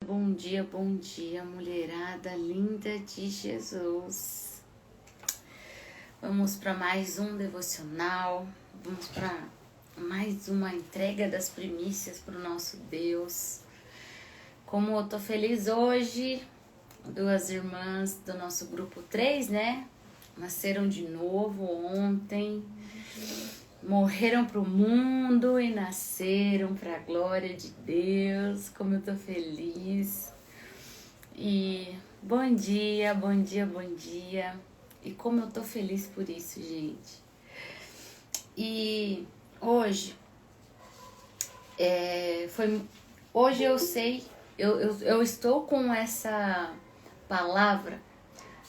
Bom dia, mulherada linda de Jesus. Vamos para mais um devocional, vamos para mais uma entrega das primícias para o nosso Deus. Como eu tô feliz hoje, duas irmãs do nosso grupo 3, né? Nasceram de novo ontem, morreram pro mundo e nasceram para a glória de Deus. Como eu tô feliz. E bom dia. E como eu tô feliz por isso, gente. E hoje hoje eu sei, eu estou com essa palavra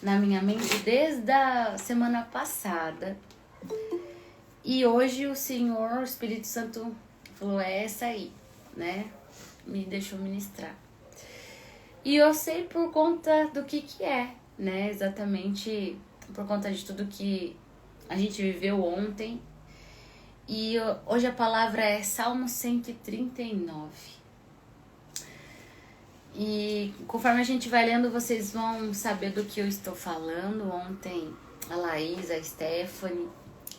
na minha mente desde a semana passada. E hoje o Senhor, o Espírito Santo falou, é essa aí, né? Me deixou ministrar. E eu sei por conta do que é, né? Exatamente por conta de tudo que a gente viveu ontem. E hoje a palavra é Salmo 139. E conforme a gente vai lendo, vocês vão saber do que eu estou falando. Ontem a Laís, a Stephanie,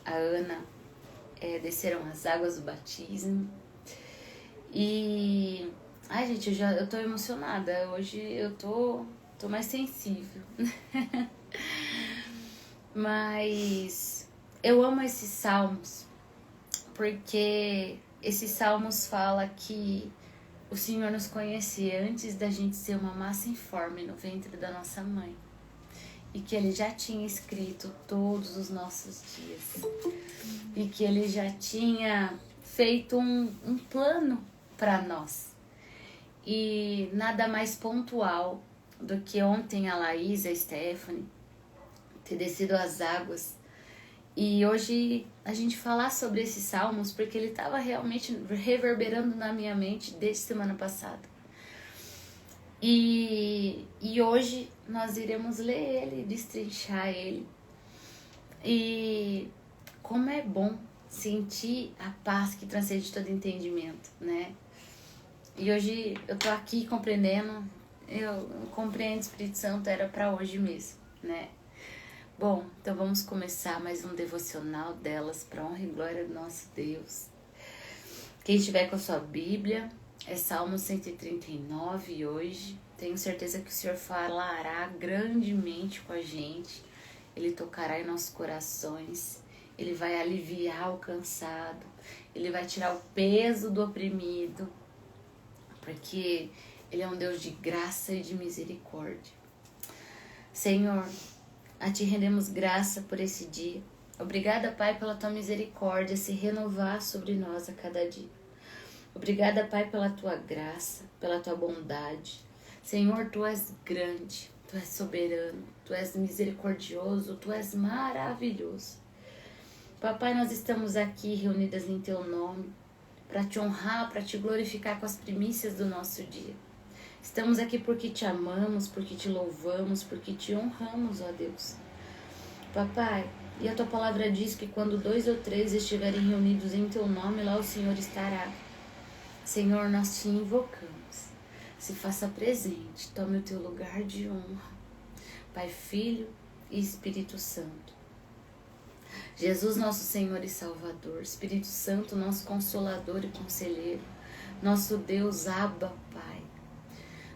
a Ana desceram as águas do batismo. E... ai, gente, eu tô emocionada. Hoje eu tô mais sensível. Mas eu amo esses salmos, porque esses salmos falam que o Senhor nos conhecia antes da gente ser uma massa informe no ventre da nossa mãe. E que Ele já tinha escrito todos os nossos dias. E que Ele já tinha feito um plano para nós. E nada mais pontual do que ontem a Laís e a Stephanie ter descido as águas. E hoje a gente falar sobre esses salmos, porque ele estava realmente reverberando na minha mente desde semana passada. E hoje nós iremos ler ele, destrinchar ele. E como é bom sentir a paz que transcende todo entendimento, né? E hoje eu tô aqui compreendendo, eu compreendo, Espírito Santo, era para hoje mesmo, né? Bom, então vamos começar mais um devocional delas para honra e glória do nosso Deus. Quem estiver com a sua Bíblia, é Salmo 139 hoje. Tenho certeza que o Senhor falará grandemente com a gente. Ele tocará em nossos corações. Ele vai aliviar o cansado. Ele vai tirar o peso do oprimido. Porque Ele é um Deus de graça e de misericórdia. Senhor, a Ti rendemos graça por esse dia. Obrigada, Pai, pela Tua misericórdia se renovar sobre nós a cada dia. Obrigada, Pai, pela Tua graça, pela Tua bondade. Senhor, Tu és grande, Tu és soberano, Tu és misericordioso, Tu és maravilhoso. Papai, nós estamos aqui reunidas em Teu nome para Te honrar, para Te glorificar com as primícias do nosso dia. Estamos aqui porque Te amamos, porque Te louvamos, porque Te honramos, ó Deus. Papai, e a Tua palavra diz que quando 2 ou 3 estiverem reunidos em Teu nome, lá o Senhor estará. Senhor, nós Te invocamos. Se faça presente, tome o Teu lugar de honra. Pai, Filho e Espírito Santo. Jesus, nosso Senhor e Salvador. Espírito Santo, nosso Consolador e Conselheiro. Nosso Deus, Abba, Pai.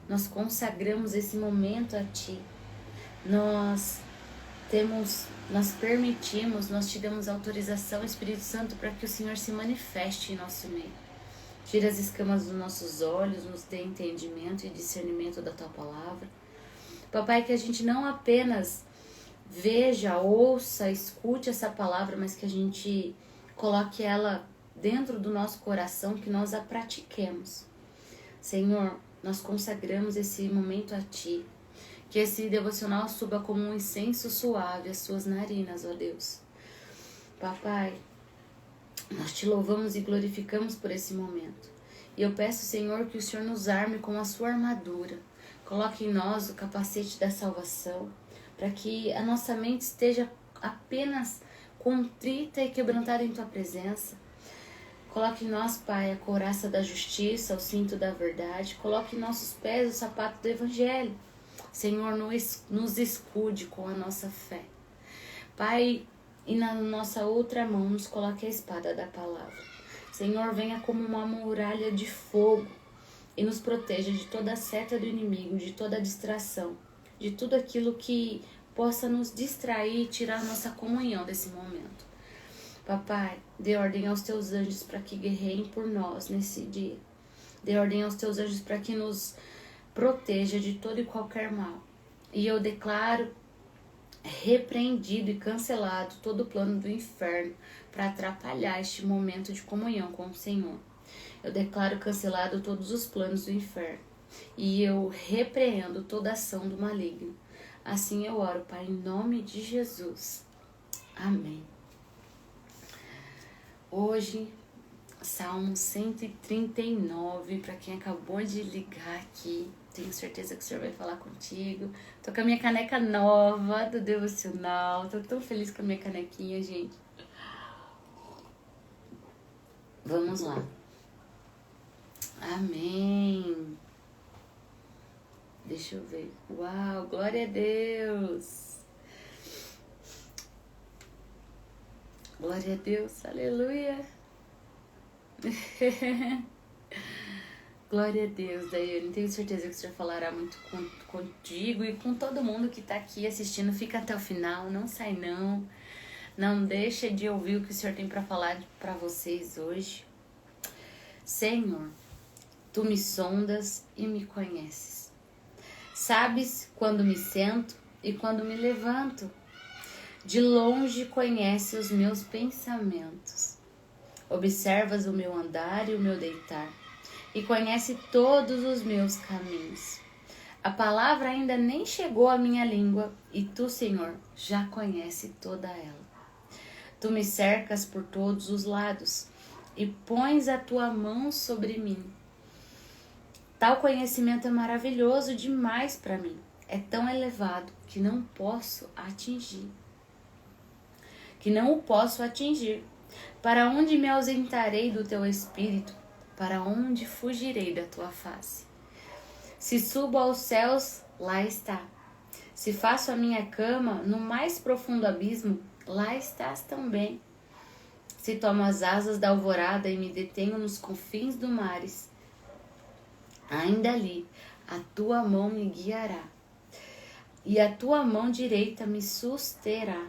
Nós consagramos esse momento a Ti. Nós permitimos, nós te damos autorização, Espírito Santo, para que o Senhor se manifeste em nosso meio. Tira as escamas dos nossos olhos, nos dê entendimento e discernimento da Tua palavra. Papai, que a gente não apenas veja, ouça, escute essa palavra, mas que a gente coloque ela dentro do nosso coração, que nós a pratiquemos. Senhor, nós consagramos esse momento a Ti. Que esse devocional suba como um incenso suave às Suas narinas, ó Deus. Papai, nós Te louvamos e glorificamos por esse momento. E eu peço, Senhor, que o Senhor nos arme com a Sua armadura. Coloque em nós o capacete da salvação, para que a nossa mente esteja apenas contrita e quebrantada em Tua presença. Coloque em nós, Pai, a couraça da justiça, o cinto da verdade. Coloque em nossos pés o sapato do evangelho. Senhor, nos escude com a nossa fé. Pai, e na nossa outra mão nos coloque a espada da palavra. Senhor, venha como uma muralha de fogo e nos proteja de toda a seta do inimigo, de toda a distração, de tudo aquilo que possa nos distrair e tirar nossa comunhão desse momento. Papai, dê ordem aos teus anjos para que guerreiem por nós nesse dia. Dê ordem aos teus anjos para que nos proteja de todo e qualquer mal. E eu declaro repreendido e cancelado todo o plano do inferno para atrapalhar este momento de comunhão com o Senhor. Eu declaro cancelado todos os planos do inferno e eu repreendo toda ação do maligno. Assim eu oro, Pai, em nome de Jesus. Amém. Hoje, Salmo 139, para quem acabou de ligar aqui, tenho certeza que o Senhor vai falar contigo. Tô com a minha caneca nova do devocional, tô tão feliz com a minha canequinha, gente. Vamos lá. Amém. Deixa eu ver. Uau, glória a Deus. Glória a Deus, aleluia. Glória a Deus, Daiane. Tenho certeza que o Senhor falará muito contigo e com todo mundo que tá aqui assistindo. Fica até o final, não sai não. Não deixa de ouvir o que o Senhor tem para falar para vocês hoje. Senhor, Tu me sondas e me conheces. Sabes quando me sento e quando me levanto. De longe conhece os meus pensamentos. Observas o meu andar e o meu deitar, e conhece todos os meus caminhos. A palavra ainda nem chegou à minha língua, e Tu, Senhor, já conhece toda ela. Tu me cercas por todos os lados, e pões a Tua mão sobre mim. Tal conhecimento é maravilhoso demais para mim. É tão elevado que não posso atingir. Para onde me ausentarei do Teu Espírito? Para onde fugirei da Tua face? Se subo aos céus, lá está. Se faço a minha cama no mais profundo abismo, lá estás também. Se tomo as asas da alvorada e me detenho nos confins do mares, ainda ali a Tua mão me guiará, e a Tua mão direita me susterá.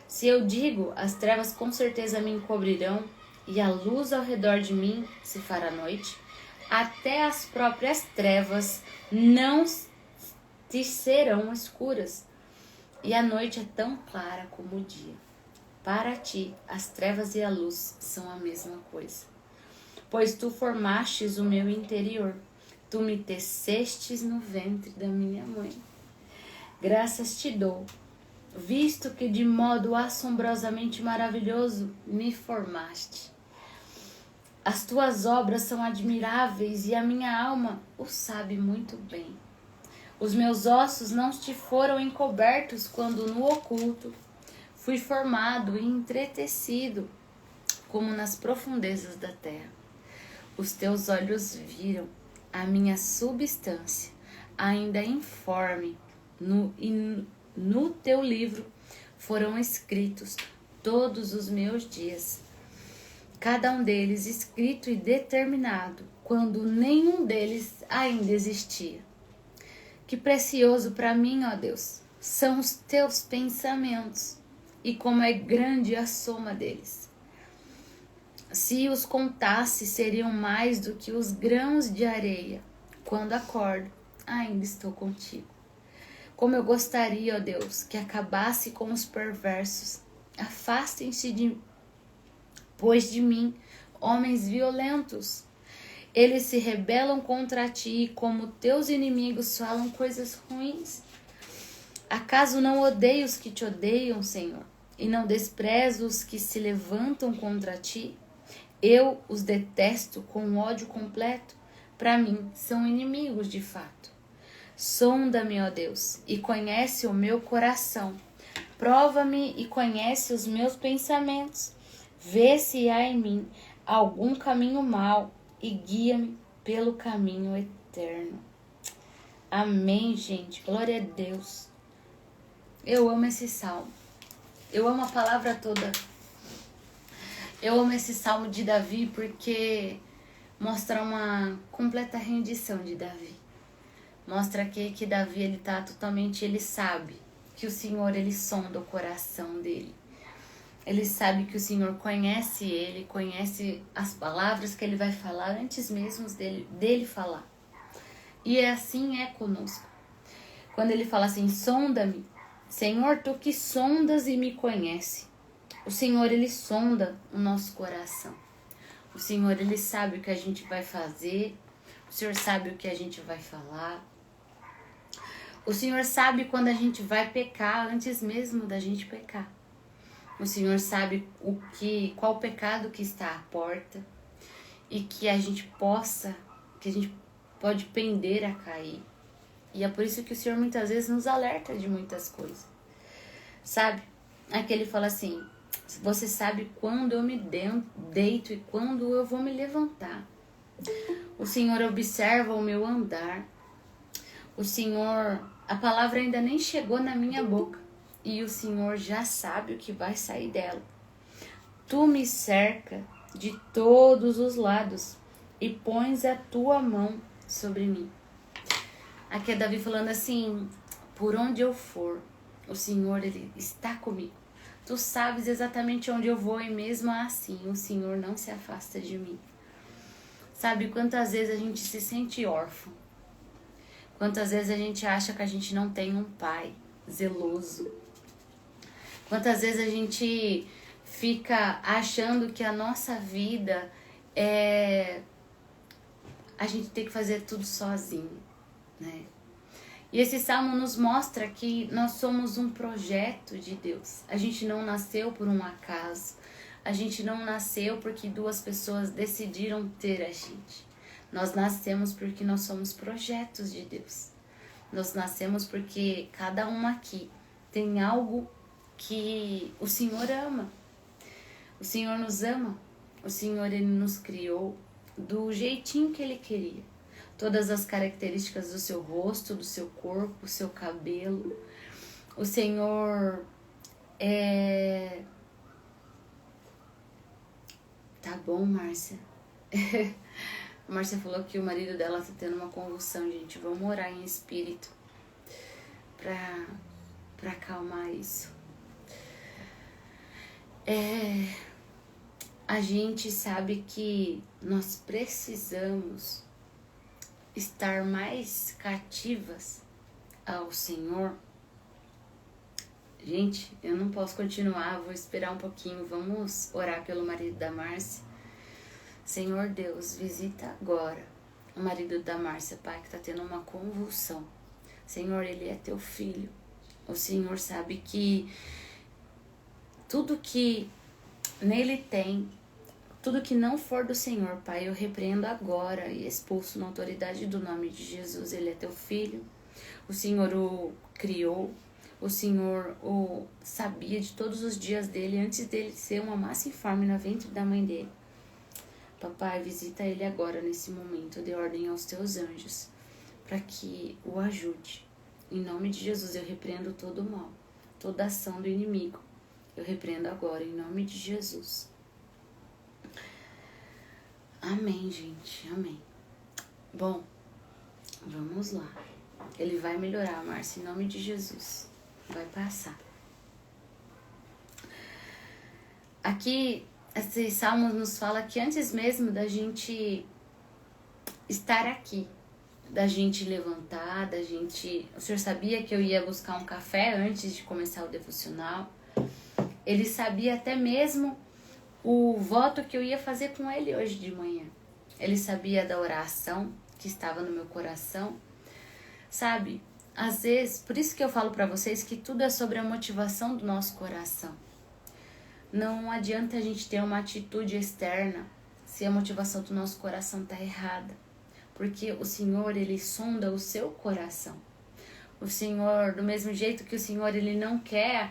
Se eu digo, as trevas com certeza me encobrirão, e a luz ao redor de mim se fará noite, até as próprias trevas não te serão escuras, e a noite é tão clara como o dia. Para Ti, as trevas e a luz são a mesma coisa. Pois Tu formastes o meu interior, Tu me tecestes no ventre da minha mãe. Graças Te dou, visto que de modo assombrosamente maravilhoso me formaste. As Tuas obras são admiráveis e a minha alma o sabe muito bem. Os meus ossos não te foram encobertos quando no oculto fui formado e entretecido como nas profundezas da terra. Os Teus olhos viram a minha substância ainda informe no Teu livro foram escritos todos os meus dias, cada um deles escrito e determinado, quando nenhum deles ainda existia. Que precioso para mim, ó Deus, são os Teus pensamentos, e como é grande a soma deles. Se os contasse, seriam mais do que os grãos de areia. Quando acordo, ainda estou contigo. Como eu gostaria, ó Deus, que acabasse com os perversos. Afastem-se pois de mim, homens violentos. Eles se rebelam contra Ti, e como Teus inimigos falam coisas ruins. Acaso não odeio os que Te odeiam, Senhor, e não desprezo os que se levantam contra Ti? Eu os detesto com ódio completo. Para mim, são inimigos de fato. Sonda-me, ó Deus, e conhece o meu coração. Prova-me e conhece os meus pensamentos. Vê se há em mim algum caminho mau e guia-me pelo caminho eterno. Amém, gente. Glória a Deus. Eu amo esse salmo. Eu amo a palavra toda. Eu amo esse salmo de Davi porque mostra uma completa rendição de Davi. Mostra que Davi, ele sabe que o Senhor, ele sonda o coração dele. Ele sabe que o Senhor conhece ele, conhece as palavras que ele vai falar antes mesmo dele falar. E assim é conosco. Quando ele fala assim, sonda-me, Senhor, tu que sondas e me conhece. O Senhor, ele sonda o nosso coração. O Senhor, ele sabe o que a gente vai fazer. O Senhor sabe o que a gente vai falar. O Senhor sabe quando a gente vai pecar antes mesmo da gente pecar. O Senhor sabe qual pecado que está à porta e que a gente pode pender a cair. E é por isso que o Senhor muitas vezes nos alerta de muitas coisas. Sabe? Aqui ele fala assim, você sabe quando eu me deito e quando eu vou me levantar. O Senhor observa o meu andar. O Senhor, a palavra ainda nem chegou na minha boca. E o Senhor já sabe o que vai sair dela. Tu me cerca de todos os lados e pões a tua mão sobre mim. Aqui é Davi falando assim, por onde eu for, o Senhor, ele está comigo. Tu sabes exatamente onde eu vou e mesmo assim o Senhor não se afasta de mim. Sabe quantas vezes a gente se sente órfão? Quantas vezes a gente acha que a gente não tem um pai zeloso? Quantas vezes a gente fica achando que a nossa vida a gente tem que fazer tudo sozinho, né? E esse salmo nos mostra que nós somos um projeto de Deus. A gente não nasceu por um acaso. A gente não nasceu porque duas pessoas decidiram ter a gente. Nós nascemos porque nós somos projetos de Deus. Nós nascemos porque cada um aqui tem algo que o Senhor ama. O Senhor nos ama. O Senhor, ele nos criou do jeitinho que ele queria. Todas as características do seu rosto, do seu corpo, do seu cabelo. O Senhor Tá bom, Márcia? A Márcia falou que o marido dela tá tendo uma convulsão, gente. Vamos orar em espírito pra acalmar isso. A gente sabe que nós precisamos estar mais cativas ao Senhor. Gente, eu não posso continuar, vou esperar um pouquinho. Vamos orar pelo marido da Márcia. Senhor Deus, visita agora o marido da Márcia, Pai, que tá tendo uma convulsão. Senhor, ele é teu filho. O Senhor sabe que tudo que nele tem, tudo que não for do Senhor, Pai, eu repreendo agora e expulso na autoridade do nome de Jesus. Ele é teu filho, o Senhor o criou, o Senhor o sabia de todos os dias dele, antes dele ser uma massa informe no ventre da mãe dele. Papai, visita ele agora nesse momento, dê ordem aos teus anjos, para que o ajude. Em nome de Jesus, eu repreendo todo o mal, toda ação do inimigo. Eu repreendo agora, em nome de Jesus. Amém, gente, amém. Bom, vamos lá. Ele vai melhorar, Márcia, em nome de Jesus. Vai passar. Aqui, esse salmo nos fala que antes mesmo da gente estar aqui, da gente levantar, o Senhor sabia que eu ia buscar um café antes de começar o devocional. Ele sabia até mesmo o voto que eu ia fazer com ele hoje de manhã. Ele sabia da oração que estava no meu coração. Sabe, às vezes, por isso que eu falo para vocês que tudo é sobre a motivação do nosso coração. Não adianta a gente ter uma atitude externa se a motivação do nosso coração está errada. Porque o Senhor, ele sonda o seu coração. O Senhor, do mesmo jeito que o Senhor, ele não quer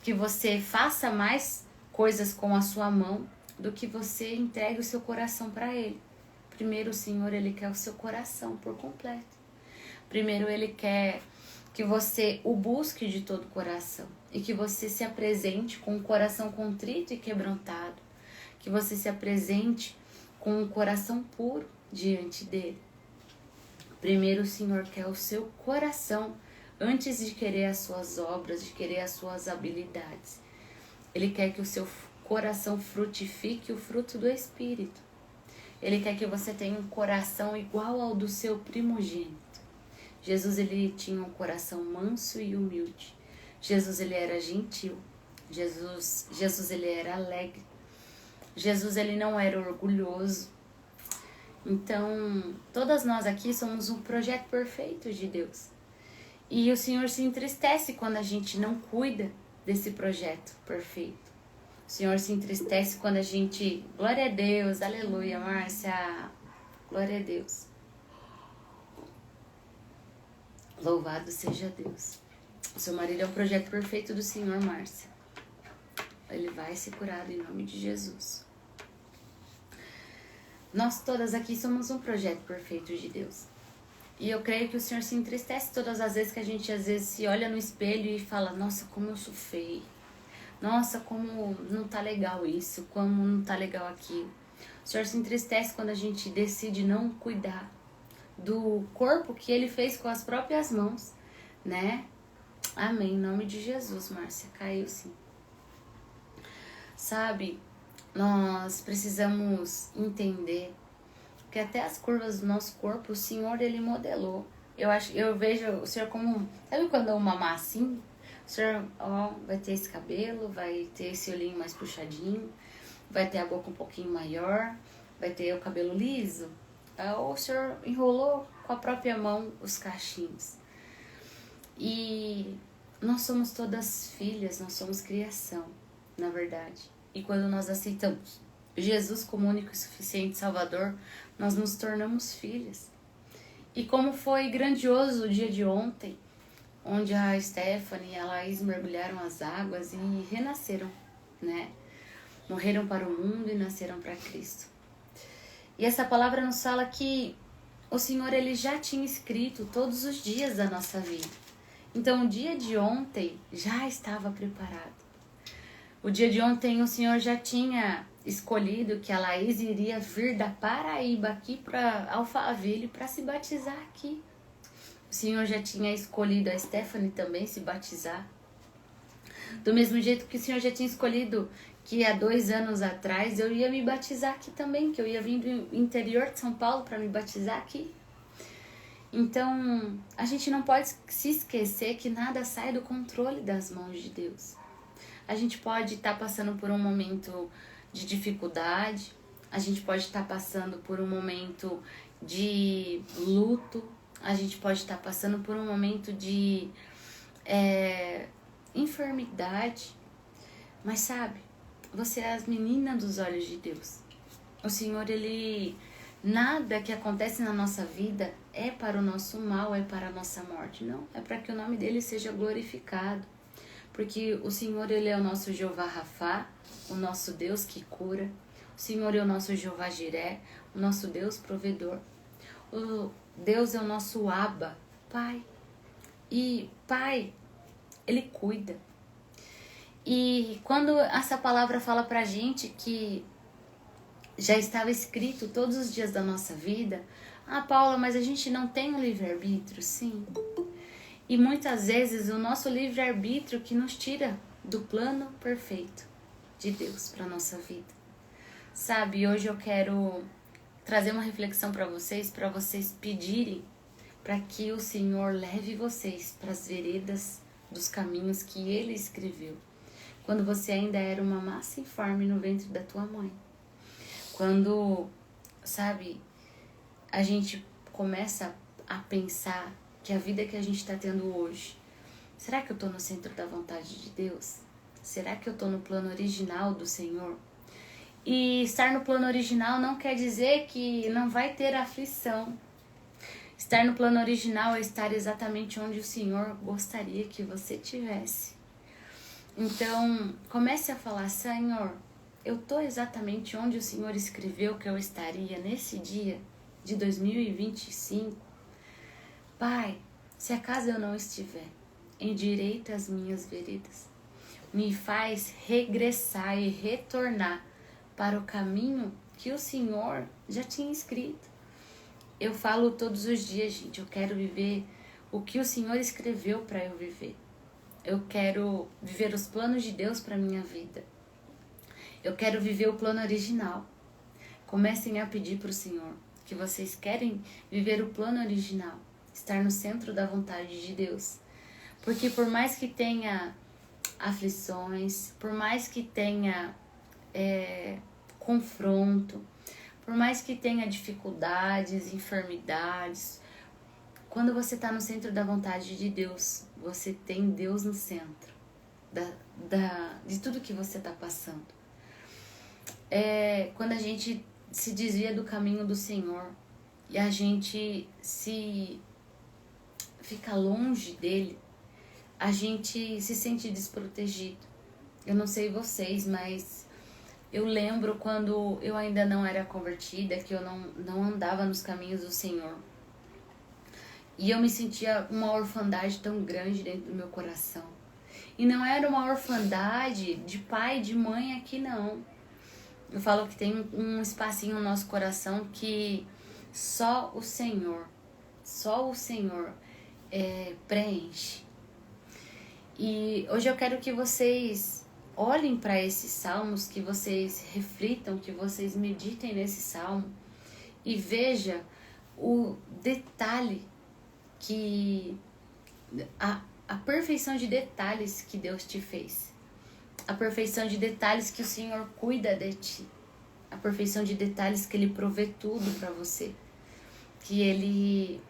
que você faça mais coisas com a sua mão, do que você entregue o seu coração para Ele. Primeiro, o Senhor, Ele quer o seu coração por completo. Primeiro, Ele quer que você o busque de todo o coração e que você se apresente com o coração contrito e quebrantado, que você se apresente com um coração puro diante dele. Primeiro, o Senhor quer o seu coração antes de querer as suas obras, de querer as suas habilidades. Ele quer que o seu coração frutifique o fruto do Espírito. Ele quer que você tenha um coração igual ao do seu primogênito. Jesus, ele tinha um coração manso e humilde. Jesus, ele era gentil. Jesus, ele era alegre. Jesus, ele não era orgulhoso. Então, todas nós aqui somos um projeto perfeito de Deus. E o Senhor se entristece quando a gente não cuida desse projeto perfeito. O Senhor se entristece quando a gente... Glória a Deus, aleluia, Márcia. Glória a Deus. Louvado seja Deus. O seu marido é um projeto perfeito do Senhor, Márcia. Ele vai ser curado em nome de Jesus. Nós todas aqui somos um projeto perfeito de Deus. E eu creio que o Senhor se entristece todas as vezes que a gente às vezes se olha no espelho e fala: nossa, como eu sou feio. Nossa, como não tá legal isso, como não tá legal aquilo. O Senhor se entristece quando a gente decide não cuidar do corpo que Ele fez com as próprias mãos, né? Amém, em nome de Jesus, Márcia, caiu sim. Sabe, nós precisamos entender que até as curvas do nosso corpo, o Senhor, Ele modelou. Eu vejo o Senhor como... Sabe quando uma massinha? O Senhor, ó, vai ter esse cabelo, vai ter esse olhinho mais puxadinho, vai ter a boca um pouquinho maior, vai ter o cabelo liso. O Senhor enrolou com a própria mão os cachinhos. E nós somos todas filhas, nós somos criação, na verdade. E quando nós aceitamos Jesus como único e suficiente Salvador, nós nos tornamos filhas. E como foi grandioso o dia de ontem, onde a Stephanie e a Laís mergulharam as águas e renasceram, né? Morreram para o mundo e nasceram para Cristo. E essa palavra nos fala que o Senhor, Ele já tinha escrito todos os dias da nossa vida. Então, o dia de ontem já estava preparado. O dia de ontem, o Senhor já tinha escolhido que a Laís iria vir da Paraíba aqui para Alphaville para se batizar aqui. O Senhor já tinha escolhido a Stephanie também se batizar. Do mesmo jeito que o Senhor já tinha escolhido que há 2 anos atrás eu ia me batizar aqui também, que eu ia vir do interior de São Paulo para me batizar aqui. Então, a gente não pode se esquecer que nada sai do controle das mãos de Deus. A gente pode estar passando por um momento de dificuldade, a gente pode estar passando por um momento de luto, a gente pode estar passando por um momento de enfermidade, mas sabe, você é as meninas dos olhos de Deus. O Senhor, Ele... Nada que acontece na nossa vida é para o nosso mal, é para a nossa morte. Não, é para que o nome dele seja glorificado. Porque o Senhor, Ele é o nosso Jeová Rafá, o nosso Deus que cura. O Senhor é o nosso Jeová Jiré, o nosso Deus provedor. O Deus é o nosso Abba, Pai. E Pai, Ele cuida. E quando essa palavra fala pra gente que já estava escrito todos os dias da nossa vida. Ah, Paula, mas a gente não tem um livre-arbítrio? Sim. E muitas vezes o nosso livre-arbítrio que nos tira do plano perfeito de Deus para nossa vida. Sabe, hoje eu quero trazer uma reflexão para vocês pedirem para que o Senhor leve vocês para as veredas dos caminhos que Ele escreveu. Quando você ainda era uma massa informe no ventre da tua mãe. Quando, sabe, a gente começa a pensar que a vida que a gente está tendo hoje, será que eu estou no centro da vontade de Deus? Será que eu estou no plano original do Senhor? E estar no plano original não quer dizer que não vai ter aflição. Estar no plano original é estar exatamente onde o Senhor gostaria que você estivesse. Então, comece a falar: Senhor, eu tô exatamente onde o Senhor escreveu que eu estaria nesse dia de 2025? Pai, se acaso eu não estiver, endireita as minhas veredas. Me faz regressar e retornar para o caminho que o Senhor já tinha escrito. Eu falo todos os dias, gente, eu quero viver o que o Senhor escreveu para eu viver. Eu quero viver os planos de Deus para minha vida. Eu quero viver o plano original. Comecem a pedir para o Senhor que vocês querem viver o plano original, estar no centro da vontade de Deus. Porque por mais que tenha aflições, por mais que tenha confronto, por mais que tenha dificuldades, enfermidades, quando você está no centro da vontade de Deus, você tem Deus no centro de tudo que você está passando. Quando a gente se desvia do caminho do Senhor e a gente se fica longe dele, a gente se sente desprotegido. Eu não sei vocês, mas eu lembro quando eu ainda não era convertida, que eu não andava nos caminhos do Senhor. E eu me sentia uma orfandade tão grande dentro do meu coração. E não era uma orfandade de pai e de mãe aqui, não. Eu falo que tem um espacinho no nosso coração que só o Senhor preenche. E hoje eu quero que vocês olhem para esses salmos, que vocês reflitam, que vocês meditem nesse salmo e veja o detalhe a perfeição de detalhes que Deus te fez, a perfeição de detalhes que o Senhor cuida de ti, a perfeição de detalhes que Ele provê tudo para você, que Ele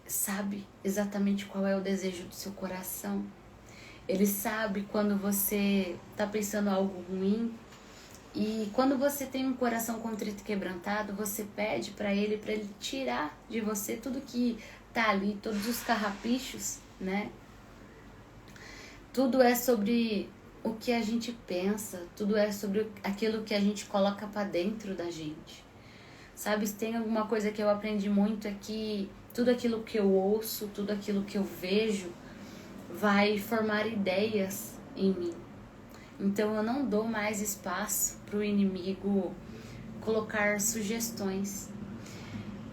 sabe exatamente qual é o desejo do seu coração. Ele sabe quando você está pensando algo ruim. E quando você tem um coração contrito e quebrantado, você pede para ele tirar de você tudo que tá ali, todos os carrapichos, né? Tudo é sobre o que a gente pensa, tudo é sobre aquilo que a gente coloca para dentro da gente. Sabe, se tem alguma coisa que eu aprendi muito é que tudo aquilo que eu ouço, tudo aquilo que eu vejo vai formar ideias em mim. Então eu não dou mais espaço para o inimigo colocar sugestões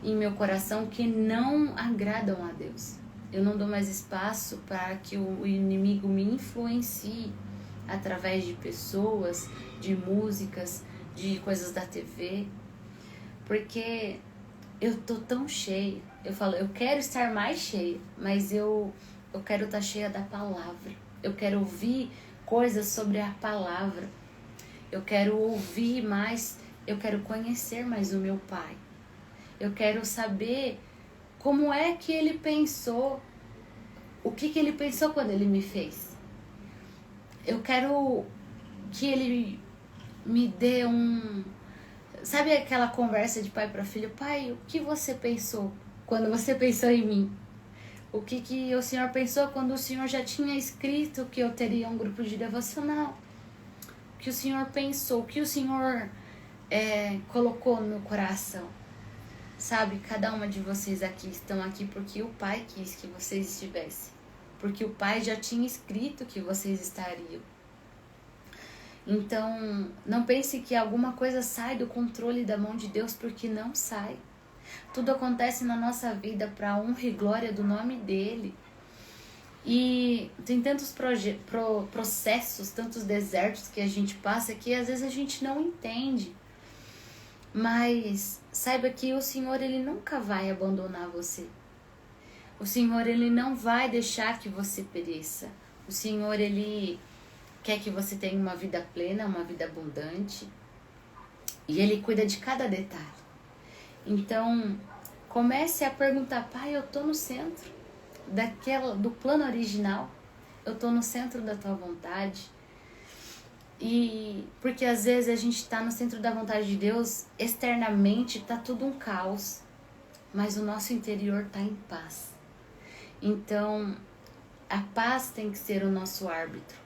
em meu coração que não agradam a Deus. Eu não dou mais espaço para que o inimigo me influencie através de pessoas, de músicas, de coisas da TV, porque eu tô tão cheia. Eu falo, eu quero estar mais cheia, mas eu quero estar cheia da palavra. Eu quero ouvir coisas sobre a palavra. Eu quero ouvir mais, eu quero conhecer mais o meu Pai. Eu quero saber como é que Ele pensou, o que Ele pensou quando Ele me fez. Eu quero que Ele me dê Sabe aquela conversa de pai para filho? Pai, o que você pensou quando você pensou em mim? O que o Senhor pensou quando o Senhor já tinha escrito que eu teria um grupo de devocional? O que o Senhor pensou? O que o Senhor colocou no meu coração? Sabe, cada uma de vocês aqui estão aqui porque o Pai quis que vocês estivessem. Porque o Pai já tinha escrito que vocês estariam. Então, não pense que alguma coisa sai do controle da mão de Deus, porque não sai. Tudo acontece na nossa vida para a honra e glória do nome dele. E tem tantos processos, tantos desertos que a gente passa que às vezes a gente não entende. Mas saiba que o Senhor, Ele nunca vai abandonar você. O Senhor, Ele não vai deixar que você pereça. O Senhor, Ele quer que você tenha uma vida plena, uma vida abundante. E Ele cuida de cada detalhe. Então, comece a perguntar, Pai, eu tô no centro do plano original. Eu tô no centro da tua vontade. E porque às vezes a gente tá no centro da vontade de Deus, externamente tá tudo um caos, mas o nosso interior tá em paz. Então, a paz tem que ser o nosso árbitro.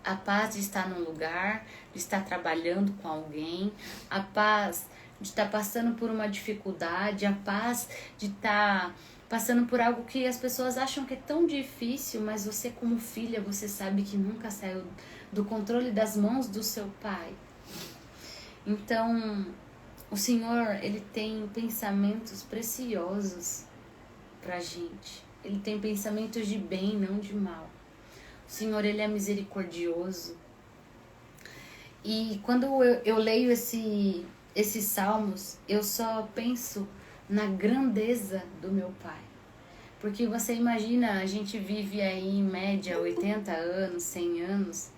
a paz de estar num lugar, de estar trabalhando com alguém, a paz de estar passando por uma dificuldade, a paz de estar passando por algo que as pessoas acham que é tão difícil, mas você como filha, você sabe que nunca saiu do controle das mãos do seu pai. Então, o Senhor, Ele tem pensamentos preciosos pra gente. Ele tem pensamentos de bem, não de mal. O Senhor, Ele é misericordioso. E quando eu leio esses salmos, eu só penso na grandeza do meu Pai. Porque você imagina, a gente vive aí em média 80 anos, 100 anos.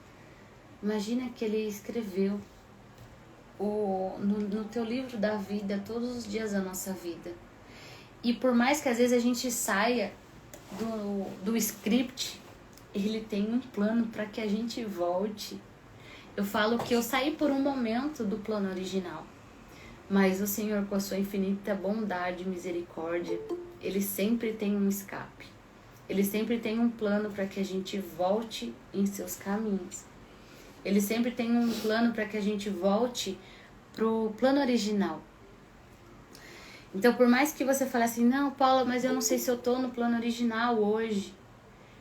Imagina que Ele escreveu no teu livro da vida todos os dias da nossa vida. E por mais que às vezes a gente saia do script, Ele tem um plano para que a gente volte. Eu falo que eu saí por um momento do plano original, mas o Senhor, com a sua infinita bondade e misericórdia, Ele sempre tem um escape. Ele sempre tem um plano para que a gente volte em seus caminhos. Ele sempre tem um plano para que a gente volte pro plano original. Então, por mais que você fale assim, não, Paula, mas eu não sei se eu tô no plano original hoje.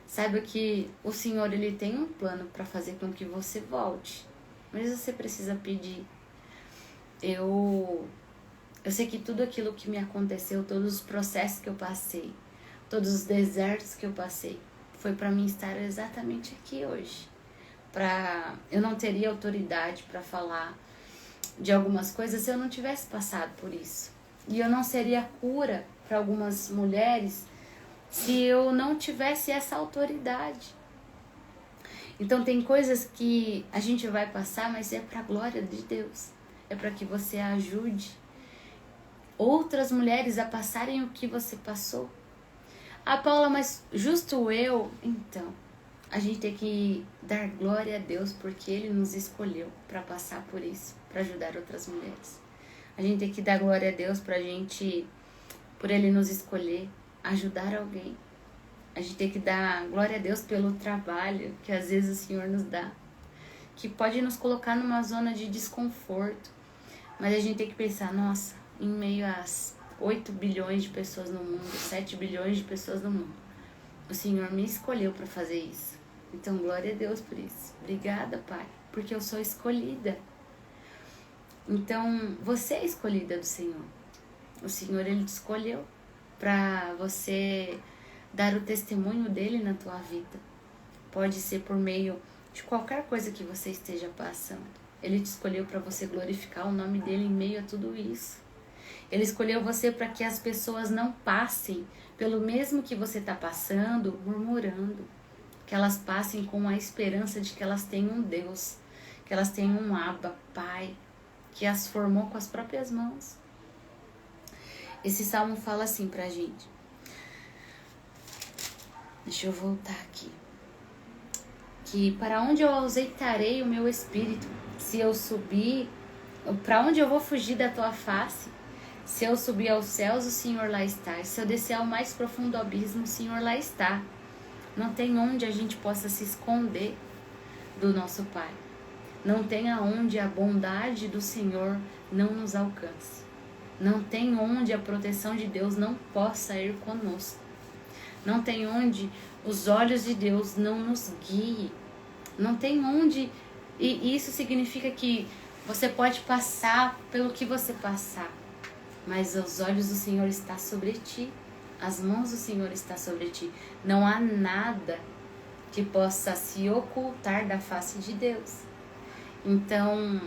Saiba que o Senhor, Ele tem um plano para fazer com que você volte. Mas você precisa pedir. Eu sei que tudo aquilo que me aconteceu, todos os processos que eu passei, todos os desertos que eu passei, foi para mim estar exatamente aqui hoje. Eu não teria autoridade para falar de algumas coisas se eu não tivesse passado por isso. E eu não seria cura para algumas mulheres se eu não tivesse essa autoridade. Então tem coisas que a gente vai passar, mas é para a glória de Deus. É para que você ajude outras mulheres a passarem o que você passou. Ah, Paula, mas justo eu? Então, a gente tem que dar glória a Deus porque Ele nos escolheu para passar por isso, para ajudar outras mulheres. A gente tem que dar glória a Deus por Ele nos escolher, ajudar alguém. A gente tem que dar glória a Deus pelo trabalho que às vezes o Senhor nos dá, que pode nos colocar numa zona de desconforto. Mas a gente tem que pensar, nossa, em meio às 8 bilhões de pessoas no mundo, 7 bilhões de pessoas no mundo, o Senhor me escolheu para fazer isso. Então, glória a Deus por isso. Obrigada, Pai, porque eu sou escolhida. Então, você é escolhida do Senhor. O Senhor, Ele te escolheu para você dar o testemunho dEle na tua vida. Pode ser por meio de qualquer coisa que você esteja passando. Ele te escolheu para você glorificar o nome dEle em meio a tudo isso. Ele escolheu você para que as pessoas não passem pelo mesmo que você está passando, murmurando. Que elas passem com a esperança de que elas têm um Deus, que elas têm um Abba, Pai, que as formou com as próprias mãos. Esse salmo fala assim pra gente. Deixa eu voltar aqui. Que para onde eu ausentarei o meu espírito? Se eu subir, para onde eu vou fugir da tua face? Se eu subir aos céus, o Senhor lá está. E se eu descer ao mais profundo abismo, o Senhor lá está. Não tem onde a gente possa se esconder do nosso Pai. Não tem aonde a bondade do Senhor não nos alcance. Não tem onde a proteção de Deus não possa ir conosco. Não tem onde os olhos de Deus não nos guiem. Não tem onde... E isso significa que você pode passar pelo que você passar, mas os olhos do Senhor estão sobre ti. As mãos do Senhor estão sobre ti. Não há nada que possa se ocultar da face de Deus. Então,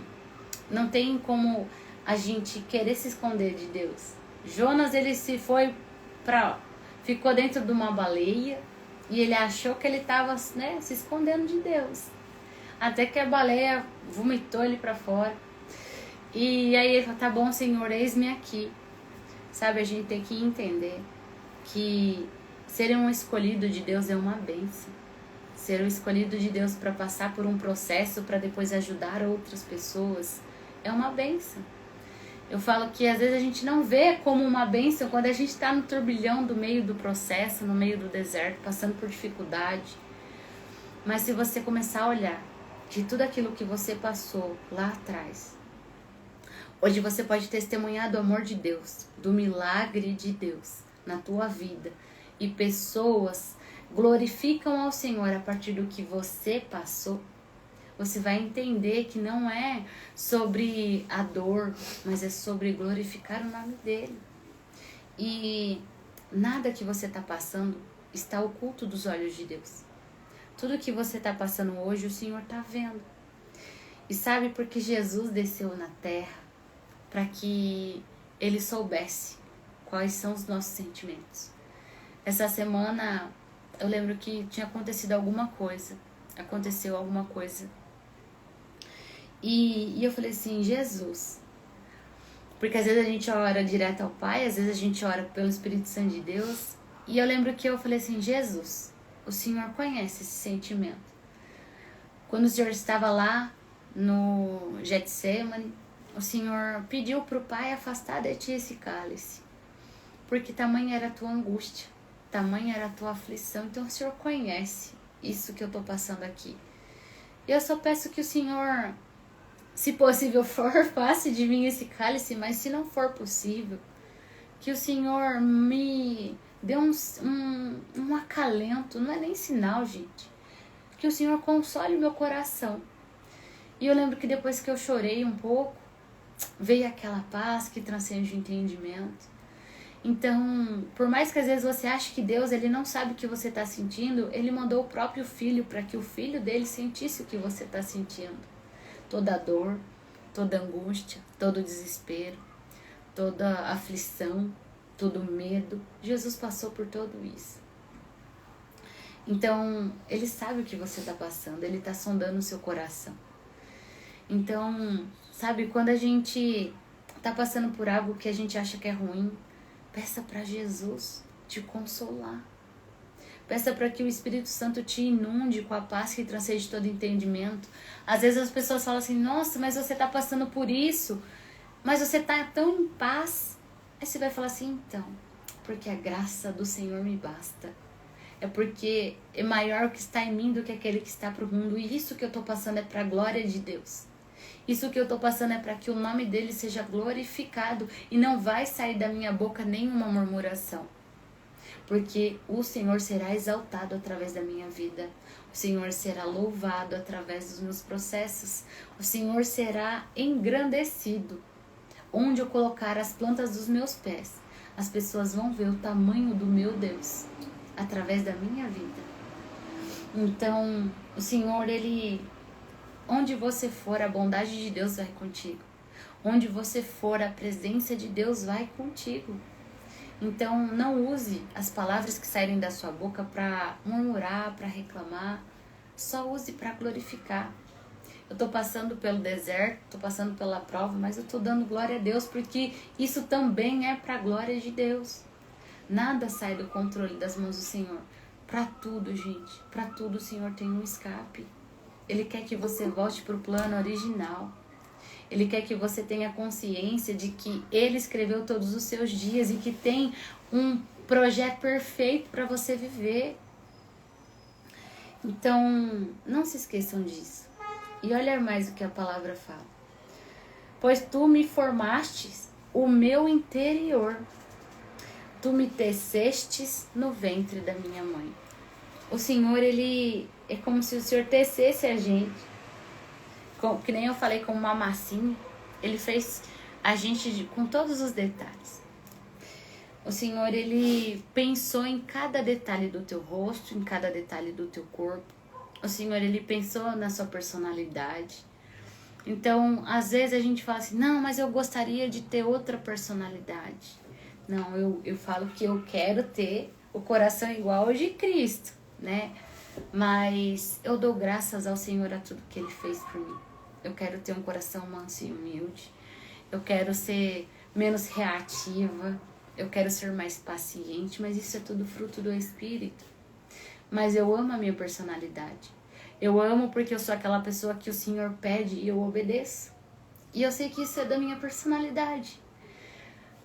não tem como a gente querer se esconder de Deus. Jonas, ele ficou dentro de uma baleia e ele achou que ele estava, se escondendo de Deus. Até que a baleia vomitou ele para fora. E aí ele falou, tá bom, Senhor, eis-me aqui. Sabe, a gente tem que entender que ser um escolhido de Deus é uma bênção. Ser um escolhido de Deus para passar por um processo, para depois ajudar outras pessoas, é uma bênção. Eu falo que às vezes a gente não vê como uma bênção quando a gente está no turbilhão do meio do processo, no meio do deserto, passando por dificuldade. Mas se você começar a olhar de tudo aquilo que você passou lá atrás. Hoje você pode testemunhar do amor de Deus, do milagre de Deus na tua vida. E pessoas glorificam ao Senhor a partir do que você passou. Você vai entender que não é sobre a dor, mas é sobre glorificar o nome dele. E nada que você está passando está oculto dos olhos de Deus. Tudo que você está passando hoje, o Senhor está vendo. E sabe por que Jesus desceu na terra? Para que ele soubesse quais são os nossos sentimentos. Essa semana eu lembro que tinha acontecido alguma coisa. Aconteceu alguma coisa. E eu falei assim, Jesus. Porque às vezes a gente ora direto ao Pai, às vezes a gente ora pelo Espírito Santo de Deus. E eu lembro que eu falei assim, Jesus, o Senhor conhece esse sentimento. Quando o Senhor estava lá no Getsemane, o Senhor pediu para o Pai afastar de ti esse cálice. Porque tamanha era a tua angústia, tamanha era a tua aflição. Então o Senhor conhece isso que eu estou passando aqui. E eu só peço que o Senhor, se possível for, passe de mim esse cálice, mas se não for possível, que o Senhor me dê um acalento, não é nem sinal, gente. Que o Senhor console o meu coração. E eu lembro que depois que eu chorei um pouco, veio aquela paz que transcende o entendimento. Então, por mais que às vezes você ache que Deus ele não sabe o que você está sentindo, ele mandou o próprio Filho para que o Filho dele sentisse o que você está sentindo. Toda a dor, toda a angústia, todo o desespero, toda a aflição, todo o medo. Jesus passou por tudo isso. Então, ele sabe o que você está passando, ele está sondando o seu coração. Então, sabe, quando a gente está passando por algo que a gente acha que é ruim, peça para Jesus te consolar. Peça para que o Espírito Santo te inunde com a paz que transcende todo entendimento. Às vezes as pessoas falam assim, nossa, mas você está passando por isso, mas você está tão em paz. Aí você vai falar assim, então, porque a graça do Senhor me basta. É porque é maior o que está em mim do que aquele que está para o mundo. E isso que eu estou passando é para a glória de Deus. Isso que eu estou passando é para que o nome dele seja glorificado. E não vai sair da minha boca nenhuma murmuração. Porque o Senhor será exaltado através da minha vida. O Senhor será louvado através dos meus processos. O Senhor será engrandecido. Onde eu colocar as plantas dos meus pés, as pessoas vão ver o tamanho do meu Deus através da minha vida. Então, o Senhor, ele, onde você for, a bondade de Deus vai contigo. Onde você for, a presença de Deus vai contigo. Então, não use as palavras que saírem da sua boca para murmurar, para reclamar. Só use para glorificar. Eu estou passando pelo deserto, estou passando pela prova, mas eu estou dando glória a Deus, porque isso também é para a glória de Deus. Nada sai do controle das mãos do Senhor. Para tudo, gente, para tudo o Senhor tem um escape. Ele quer que você volte para o plano original. Ele quer que você tenha consciência de que Ele escreveu todos os seus dias e que tem um projeto perfeito para você viver. Então, não se esqueçam disso. E olha mais o que a palavra fala. Pois tu me formastes o meu interior. Tu me tecestes no ventre da minha mãe. O Senhor, ele é como se o Senhor tecesse a gente. Que nem eu falei, com uma massinha. Ele fez a gente com todos os detalhes. O Senhor, ele pensou em cada detalhe do teu rosto, em cada detalhe do teu corpo. O Senhor, ele pensou na sua personalidade. Então, às vezes a gente fala assim, não, mas eu gostaria de ter outra personalidade. Não, eu falo que eu quero ter o coração igual ao de Cristo, né? Mas eu dou graças ao Senhor a tudo que Ele fez por mim. Eu quero ter um coração manso e humilde. Eu quero ser menos reativa. Eu quero ser mais paciente, mas isso é tudo fruto do Espírito. Mas eu amo a minha personalidade. Eu amo porque eu sou aquela pessoa que o Senhor pede e eu obedeço. E eu sei que isso é da minha personalidade.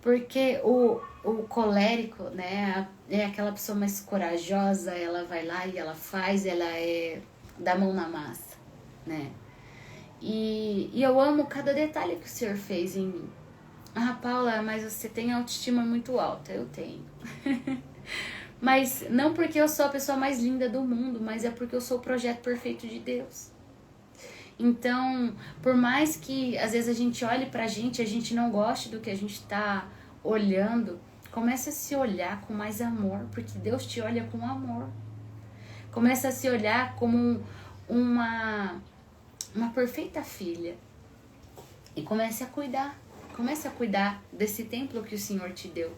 Porque o colérico, né, é aquela pessoa mais corajosa, ela vai lá e ela faz, ela é da mão na massa. né? E eu amo cada detalhe que o Senhor fez em mim. Ah, Paula, mas você tem autoestima muito alta. Eu tenho. Mas não porque eu sou a pessoa mais linda do mundo, mas é porque eu sou o projeto perfeito de Deus. Então, por mais que às vezes a gente olhe pra gente, a gente não goste do que a gente tá olhando, comece a se olhar com mais amor, porque Deus te olha com amor. Comece a se olhar como uma perfeita filha. E comece a cuidar. Comece a cuidar desse templo que o Senhor te deu.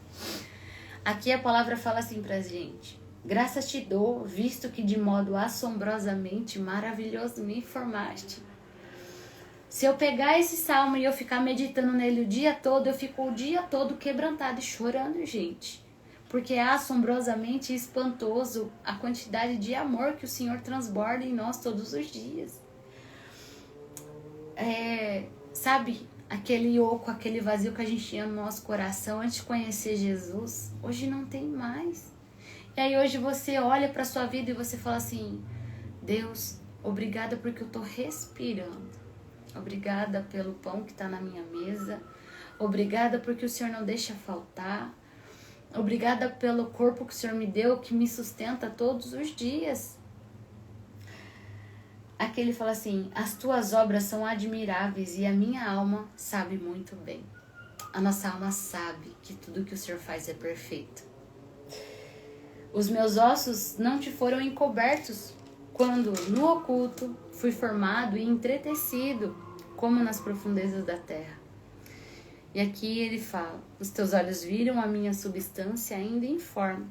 Aqui a palavra fala assim pra gente: graças te dou, visto que de modo assombrosamente maravilhoso me formaste. Se eu pegar esse salmo e eu ficar meditando nele o dia todo, eu fico o dia todo quebrantada e chorando, gente. Porque é assombrosamente espantoso a quantidade de amor que o Senhor transborda em nós todos os dias. Sabe, aquele oco, aquele vazio que a gente tinha no nosso coração antes de conhecer Jesus, hoje não tem mais. E aí hoje você olha para sua vida e você fala assim: Deus, obrigada porque eu tô respirando. Obrigada pelo pão que está na minha mesa. Obrigada porque o Senhor não deixa faltar. Obrigada pelo corpo que o Senhor me deu, que me sustenta todos os dias. Aqui ele fala assim: as tuas obras são admiráveis e a minha alma sabe muito bem. A nossa alma sabe que tudo que o Senhor faz é perfeito. Os meus ossos não te foram encobertos quando no oculto fui formado e entretecido como nas profundezas da terra. E aqui ele fala: os teus olhos viram a minha substância ainda informe,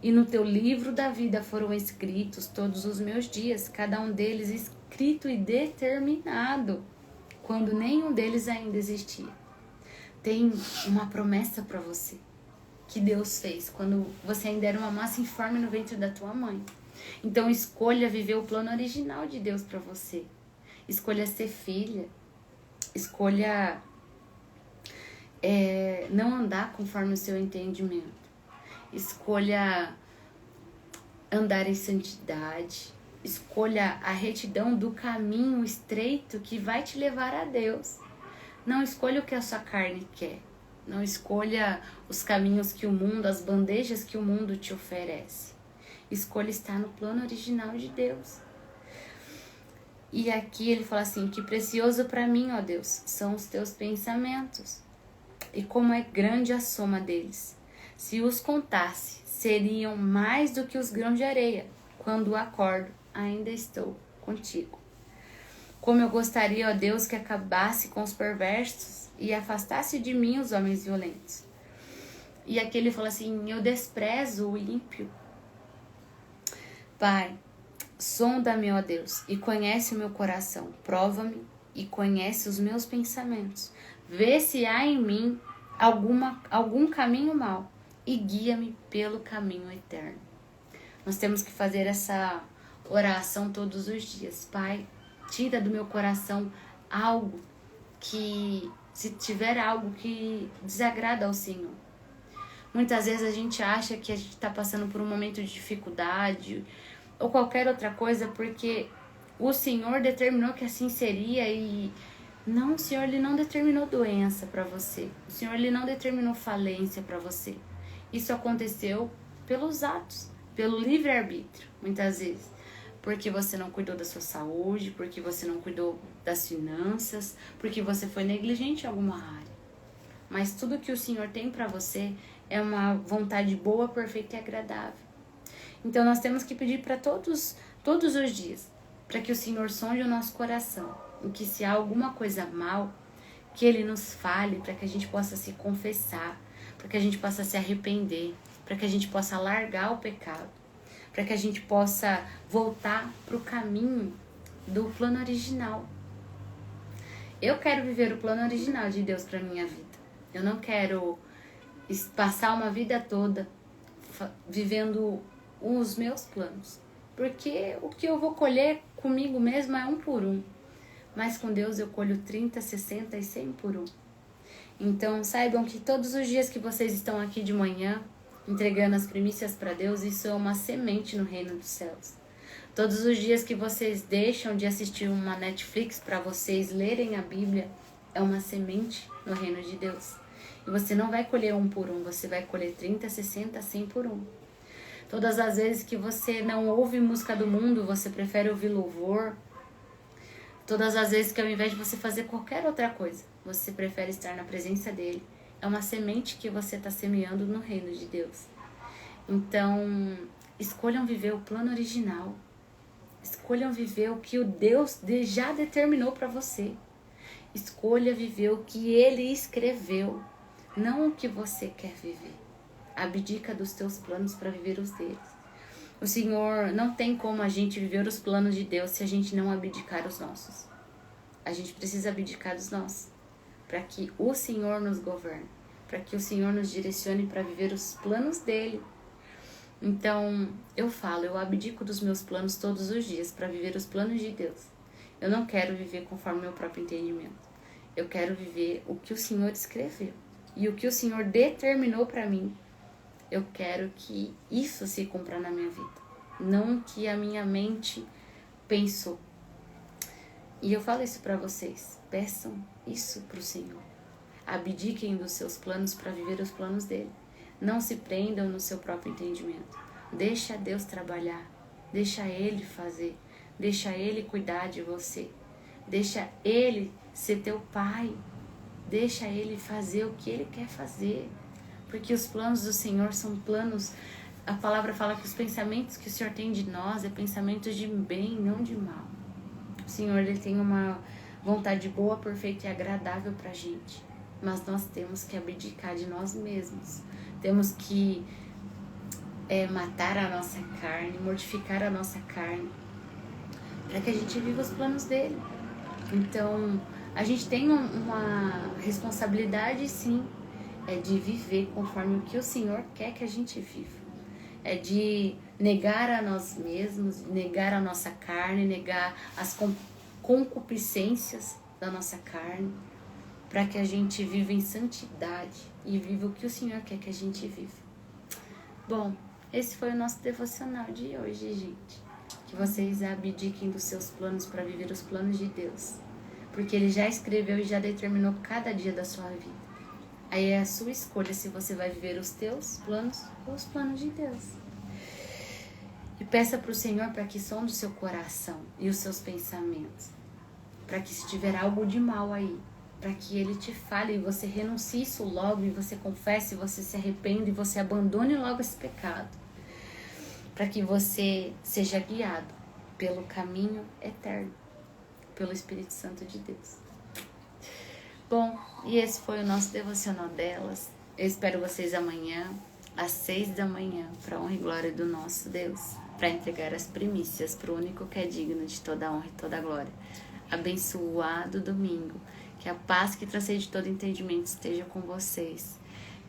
e no teu livro da vida foram escritos todos os meus dias, cada um deles escrito e determinado, quando nenhum deles ainda existia. Tem uma promessa para você que Deus fez quando você ainda era uma massa informe no ventre da tua mãe. Então escolha viver o plano original de Deus para você. Escolha ser filha. Escolha não andar conforme o seu entendimento. Escolha andar em santidade. Escolha a retidão do caminho estreito que vai te levar a Deus. Não escolha o que a sua carne quer. Não escolha os caminhos que o mundo, as bandejas que o mundo te oferece. Escolha estar no plano original de Deus. E aqui ele fala assim: que precioso para mim, ó Deus, são os teus pensamentos. E como é grande a soma deles. Se os contasse, seriam mais do que os grãos de areia. Quando acordo, ainda estou contigo. Como eu gostaria, ó Deus, que acabasse com os perversos e afastasse de mim os homens violentos. E aqui ele fala assim: eu desprezo o ímpio. Pai, sonda-me, ó Deus, e conhece o meu coração. Prova-me e conhece os meus pensamentos. Vê se há em mim algum caminho mau e guia-me pelo caminho eterno. Nós temos que fazer essa oração todos os dias. Pai, tira do meu coração algo que, se tiver algo que desagrada ao Senhor. Muitas vezes a gente acha que a gente está passando por um momento de dificuldade ou qualquer outra coisa porque o Senhor determinou que assim seria e não, o Senhor ele não determinou doença para você. O Senhor ele não determinou falência para você. Isso aconteceu pelos atos, pelo livre-arbítrio, muitas vezes. Porque você não cuidou da sua saúde, porque você não cuidou das finanças, porque você foi negligente em alguma área. Mas tudo que o Senhor tem para você é uma vontade boa, perfeita e agradável. Então nós temos que pedir para todos os dias, para que o Senhor sonde o nosso coração, em que se há alguma coisa mal, que Ele nos fale, para que a gente possa se confessar, para que a gente possa se arrepender, para que a gente possa largar o pecado, para que a gente possa voltar para o caminho do plano original. Eu quero viver o plano original de Deus para minha vida. Eu não quero passar uma vida toda vivendo os meus planos. Porque o que eu vou colher comigo mesmo é 1 por 1. Mas com Deus eu colho 30, 60 e 100 por 1. Então saibam que todos os dias que vocês estão aqui de manhã, entregando as primícias para Deus, isso é uma semente no reino dos céus. Todos os dias que vocês deixam de assistir uma Netflix para vocês lerem a Bíblia, é uma semente no reino de Deus. E você não vai colher 1 por 1, você vai colher 30, 60, 100 por 1. Todas as vezes que você não ouve música do mundo, você prefere ouvir louvor. Todas as vezes que ao invés de você fazer qualquer outra coisa, você prefere estar na presença dele. É uma semente que você está semeando no reino de Deus. Então, escolham viver o plano original. Escolham viver o que o Deus já determinou para você. Escolha viver o que ele escreveu, não o que você quer viver. Abdica dos teus planos para viver os deles. O Senhor, não tem como a gente viver os planos de Deus se a gente não abdicar os nossos. A gente precisa abdicar dos nossos, para que o Senhor nos governe, para que o Senhor nos direcione para viver os planos dele. Então, eu abdico dos meus planos todos os dias para viver os planos de Deus. Eu não quero viver conforme o meu próprio entendimento. Eu quero viver o que o Senhor escreveu e o que o Senhor determinou para mim. Eu quero que isso se cumpra na minha vida, não o que a minha mente pensou. E eu falo isso para vocês, peçam isso para o Senhor. Abdiquem dos seus planos para viver os planos dele. Não se prendam no seu próprio entendimento. Deixa Deus trabalhar, deixa ele fazer, deixa ele cuidar de você, deixa ele ser teu pai, deixa ele fazer o que ele quer fazer. Porque os planos do Senhor são planos, a palavra fala que os pensamentos que o Senhor tem de nós é pensamentos de bem, não de mal. O Senhor, ele tem uma vontade boa, perfeita e agradável pra gente. Mas nós temos que abdicar de nós mesmos. Temos que matar a nossa carne, mortificar a nossa carne, para que a gente viva os planos dele. Então, a gente tem uma responsabilidade, sim, de viver conforme o que o Senhor quer que a gente viva. É de negar a nós mesmos, negar a nossa carne, negar as concupiscências da nossa carne, para que a gente viva em santidade e viva o que o Senhor quer que a gente viva. Bom, esse foi o nosso devocional de hoje, gente. Que vocês abdiquem dos seus planos para viver os planos de Deus, porque ele já escreveu e já determinou cada dia da sua vida. Aí é a sua escolha se você vai viver os teus planos ou os planos de Deus. E peça para o Senhor para que sonde o seu coração e os seus pensamentos, para que se tiver algo de mal aí, para que ele te fale e você renuncie isso logo, e você confesse, você se arrependa e você abandone logo esse pecado, para que você seja guiado pelo caminho eterno, pelo Espírito Santo de Deus. Bom, e esse foi o nosso devocional delas. Eu espero vocês amanhã, às 6 da manhã, para a honra e glória do nosso Deus, para entregar as primícias para o único que é digno de toda a honra e toda a glória. Abençoado domingo. Que a paz que transcende todo entendimento esteja com vocês.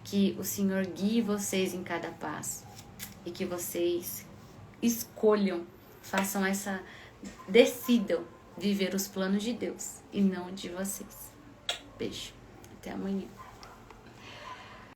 Que o Senhor guie vocês em cada passo. E que vocês escolham, decidam viver os planos de Deus e não de vocês. Beijo. Até amanhã.